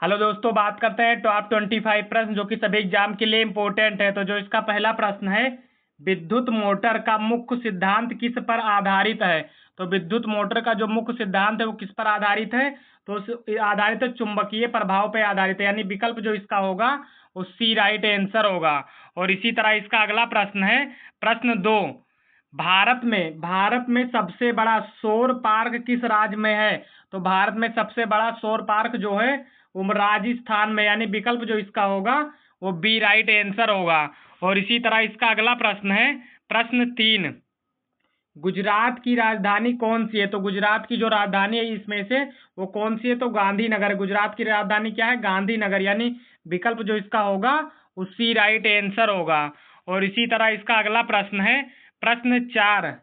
Hello दोस्तों, बात करते हैं टॉप 25 प्रश्न जो कि सभी एग्जाम के लिए इम्पोर्टेंट है। तो जो इसका पहला प्रश्न है, विद्युत मोटर का मुख्य सिद्धांत किस पर आधारित है। तो विद्युत मोटर का जो मुख्य सिद्धांत है वो किस पर आधारित है, तो आधारित है चुंबकीय प्रभाव पर आधारित है, यानी विकल्प जो इसका होगा वो सी राइट आंसर होगा। और इसी तरह इसका अगला प्रश्न है, प्रश्न 2, भारत में सबसे बड़ा सौर पार्क किस राज्य में है। तो भारत में सबसे बड़ा सौर पार्क जो है वो राजस्थान में, यानी विकल्प जो इसका होगा वो बी राइट आंसर होगा। और इसी तरह इसका अगला प्रश्न है, प्रश्न 3, गुजरात की राजधानी कौन सी है। तो गुजरात की जो राजधानी है इसमें से वो कौन सी है, तो गांधीनगर। गुजरात की राजधानी क्या है, गांधीनगर, यानी विकल्प जो इसका होगा वो सी राइट आंसर होगा। और इसी तरह इसका अगला प्रश्न है, प्रश्न 4,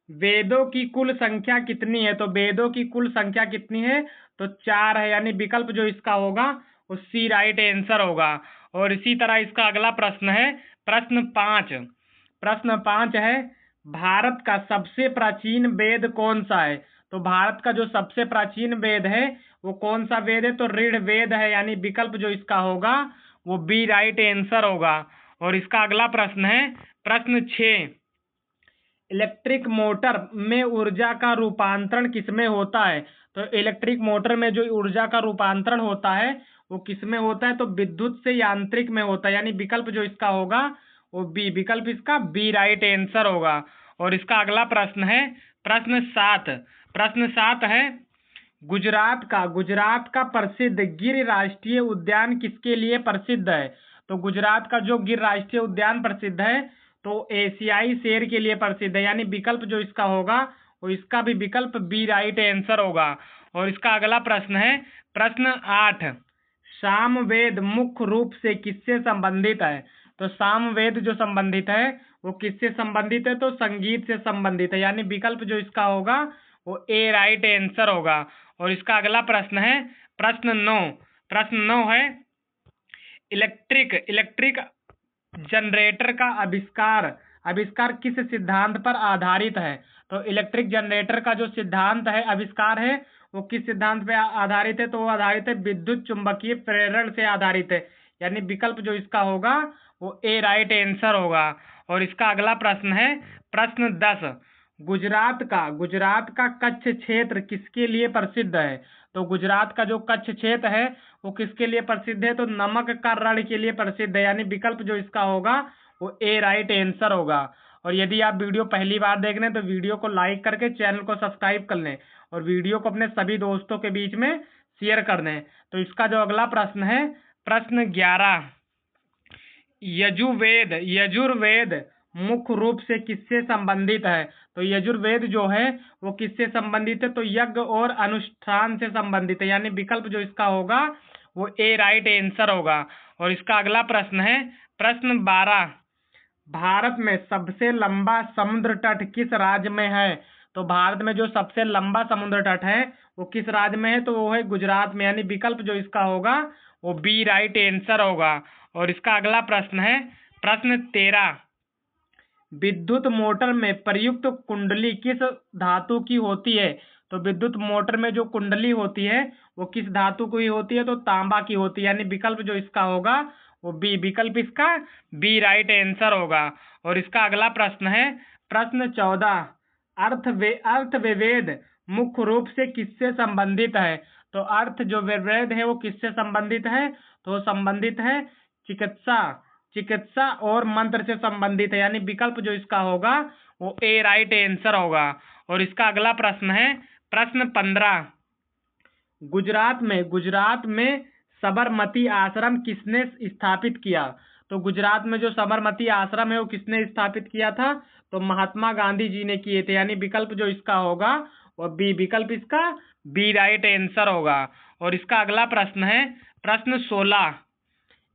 वेदों की कुल संख्या कितनी है। तो वेदों की कुल संख्या कितनी है, तो 4 है, यानी विकल्प जो इसका होगा वो सी राइट आंसर होगा। और इसी तरह इसका अगला प्रश्न है, प्रश्न 5 है, भारत का सबसे प्राचीन वेद कौन सा है। तो भारत का जो सबसे प्राचीन वेद है वो कौन सा वेद है, तो ऋग्वेद है, यानी विकल्प जो इसका होगा वो बी राइट आंसर होगा। और इसका अगला प्रश्न है, प्रश्न 6, इलेक्ट्रिक मोटर में ऊर्जा का रूपांतरण किसमें होता है। तो इलेक्ट्रिक मोटर में जो ऊर्जा का रूपांतरण होता है वो किसमें होता है, तो विद्युत से यांत्रिक में होता है, यानी विकल्प जो इसका होगा वो बी, विकल्प इसका बी राइट आंसर होगा। और इसका अगला प्रश्न है, प्रश्न 7 है, गुजरात का प्रसिद्ध गिर राष्ट्रीय उद्यान किसके लिए प्रसिद्ध है। तो गुजरात का जो गिर राष्ट्रीय उद्यान प्रसिद्ध है तो एशियाई शेर के लिए प्रसिद्ध है, यानी विकल्प जो इसका होगा वो इसका भी विकल्प बी राइट आंसर होगा। और इसका अगला प्रश्न है, प्रश्न 8, सामवेद मुख्य रूप से किससे संबंधित है। तो सामवेद जो संबंधित है वो किससे संबंधित है, तो संगीत से संबंधित है, यानी विकल्प जो इसका होगा वो ए राइट आंसर होगा। और इसका अगला प्रश्न है, प्रश्न 9 है, इलेक्ट्रिक जनरेटर का आविष्कार किस सिद्धांत पर आधारित है। तो इलेक्ट्रिक जनरेटर का जो सिद्धांत है, आविष्कार है, वो किस सिद्धांत पे आधारित है, तो वो आधारित है विद्युत चुंबकीय प्रेरण से आधारित है, यानी विकल्प जो इसका होगा वो ए राइट आंसर होगा। और इसका अगला प्रश्न है, प्रश्न 10, गुजरात का कच्छ क्षेत्र किसके लिए प्रसिद्ध है। तो गुजरात का जो कच्छ क्षेत्र है वो किसके लिए प्रसिद्ध है, तो नमक का रण के लिए प्रसिद्ध है, यानी विकल्प जो इसका होगा वो ए राइट आंसर होगा। और यदि आप वीडियो पहली बार देख रहे हैं तो वीडियो को लाइक करके चैनल को सब्सक्राइब कर लें और वीडियो को अपने सभी दोस्तों के बीच में शेयर कर दें। तो इसका जो अगला प्रश्न है, प्रश्न 11, यजुर्वेद मुख्य रूप से किससे संबंधित है। तो यजुर्वेद जो है वो किससे संबंधित है, तो यज्ञ और अनुष्ठान से संबंधित है, यानी विकल्प जो इसका होगा वो ए राइट आंसर होगा। और इसका अगला प्रश्न है, प्रश्न 12, भारत में सबसे लंबा समुद्र तट किस राज्य में है। तो भारत में जो सबसे लंबा समुद्र तट है वो किस राज्य में है, तो वो है गुजरात में, यानी विकल्प जो इसका होगा वो बी राइट आंसर होगा। और इसका अगला प्रश्न है, प्रश्न 13, विद्युत मोटर में प्रयुक्त कुंडली किस धातु की होती है। तो विद्युत मोटर में जो कुंडली होती है वो किस धातु की होती है, तो तांबा की होती है, यानी विकल्प जो इसका होगा वो बी, विकल्प इसका बी राइट आंसर होगा। और इसका अगला प्रश्न है, प्रश्न 14, अर्थवेद मुख्य रूप से किससे संबंधित है। तो अर्थ जो वेद है वो किससे संबंधित है, तो संबंधित है चिकित्सा और मंत्र से संबंधित है, यानी विकल्प जो इसका होगा वो ए राइट आंसर होगा। और इसका अगला प्रश्न है, प्रश्न 15, गुजरात में साबरमती आश्रम किसने स्थापित किया। तो गुजरात में जो साबरमती आश्रम है वो किसने स्थापित किया था, तो महात्मा गांधी जी ने किए थे, यानी विकल्प जो इसका होगा वो बी, विकल्प इसका बी राइट आंसर होगा। और इसका अगला प्रश्न है, प्रश्न 16,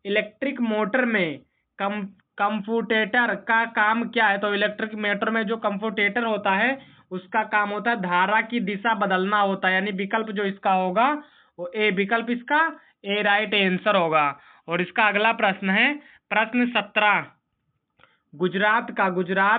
इलेक्ट्रिक मोटर में कंप्यूटेटर का काम क्या है। तो इलेक्ट्रिक मोटर में जो कंप्यूटेटर होता है उसका काम होता है धारा की दिशा बदलना होता है, यानी विकल्प जो इसका होगा वो ए, विकल्प इसका ए राइट आंसर होगा। और इसका अगला प्रश्न है, प्रश्न 17, गुजरात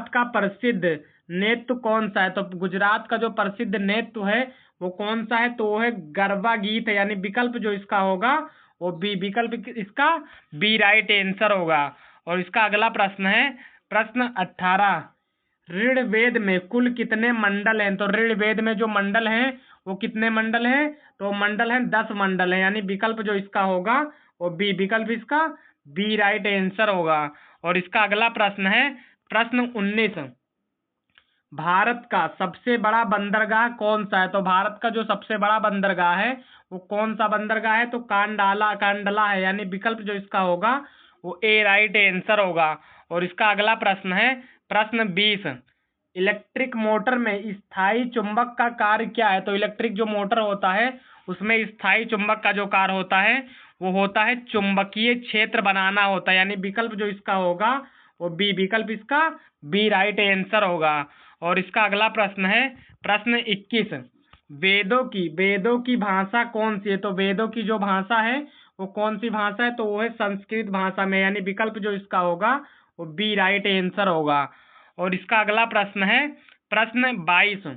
का प्रसिद्ध नृत्य कौन सा है। तो गुजरात का जो प्रसिद्ध नृत्य है वो कौन सा है, तो वो है गरबा गीत है, यानी विकल्प जो इसका होगा वो बी, विकल्प इसका बी राइट आंसर होगा। और इसका अगला प्रश्न है प्रश्न 18, ऋग्वेद में कुल कितने मंडल हैं? तो ऋग्वेद में जो मंडल हैं वो कितने मंडल हैं? तो मंडल हैं 10 मंडल हैं, यानी विकल्प जो इसका होगा वो बी, विकल्प इसका बी राइट आंसर होगा। और इसका अगला प्रश्न है प्रश्न 19, भारत का सबसे बड़ा बंदरगाह कौन सा है? तो भारत का जो सबसे बड़ा बंदरगाह है वो कौन सा बंदरगाह है? तो कांडला है, यानी विकल्प जो इसका होगा वो ए राइट आंसर होगा। और इसका अगला प्रश्न है प्रश्न 20, इलेक्ट्रिक मोटर में स्थायी चुंबक का कार्य क्या है? तो इलेक्ट्रिक जो मोटर होता है उसमें स्थायी चुंबक का जो कार्य होता है वो होता है चुंबकीय क्षेत्र बनाना होता है, यानी विकल्प जो इसका होगा वो बी, विकल्प इसका बी राइट आंसर होगा। और इसका अगला प्रश्न है प्रश्न 21, वेदों की भाषा कौन सी है? तो वेदों की जो भाषा है वो कौन सी भाषा है? तो वो है संस्कृत भाषा में, यानी विकल्प जो इसका होगा वो बी राइट आंसर होगा। और इसका अगला प्रश्न है प्रश्न 22,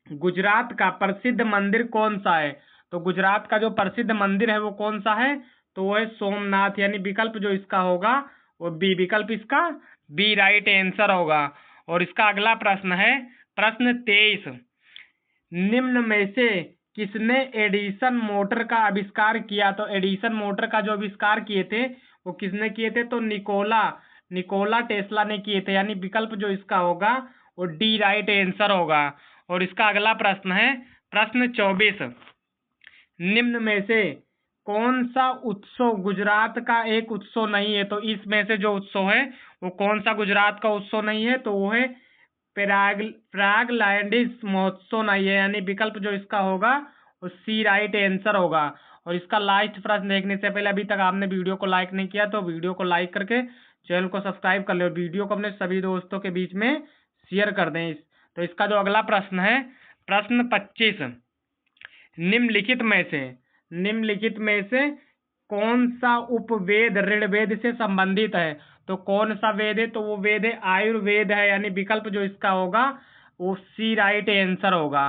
गुजरात का प्रसिद्ध मंदिर कौन सा है? तो गुजरात का जो प्रसिद्ध मंदिर है वो कौन सा है? तो वो है सोमनाथ, यानी विकल्प जो इसका होगा वो बी, विकल्प इसका बी राइट आंसर होगा। और इसका अगला प्रश्न है प्रश्न 23, निम्न में से किसने एडिसन मोटर का आविष्कार किया? तो एडिसन मोटर का जो आविष्कार किए थे वो किसने किए थे? तो निकोला टेस्ला ने किए थे, यानी विकल्प जो इसका होगा वो डी राइट आंसर होगा। और इसका अगला प्रश्न है प्रश्न 24, निम्न में से कौन सा उत्सव गुजरात का एक उत्सव नहीं है? तो इसमें से जो उत्सव है वो कौन सा गुजरात का उत्सव नहीं है? तो वो है प्रागलैंडिस महोत्सव नहीं है, यानी विकल्प जो इसका होगा वो सी राइट आंसर होगा। और इसका लास्ट प्रश्न देखने से पहले अभी तक आपने वीडियो को लाइक नहीं किया तो वीडियो को लाइक करके चैनल को सब्सक्राइब कर ले और वीडियो को अपने सभी दोस्तों के बीच में शेयर कर दें। तो इसका जो अगला प्रश्न है प्रश्न 25, निम्नलिखित में से कौन सा उपवेद ऋग्वेद से संबंधित है? तो कौन सा वेद है? तो वो वेद है आयुर्वेद है, यानी विकल्प जो इसका होगा वो सी राइट आंसर होगा।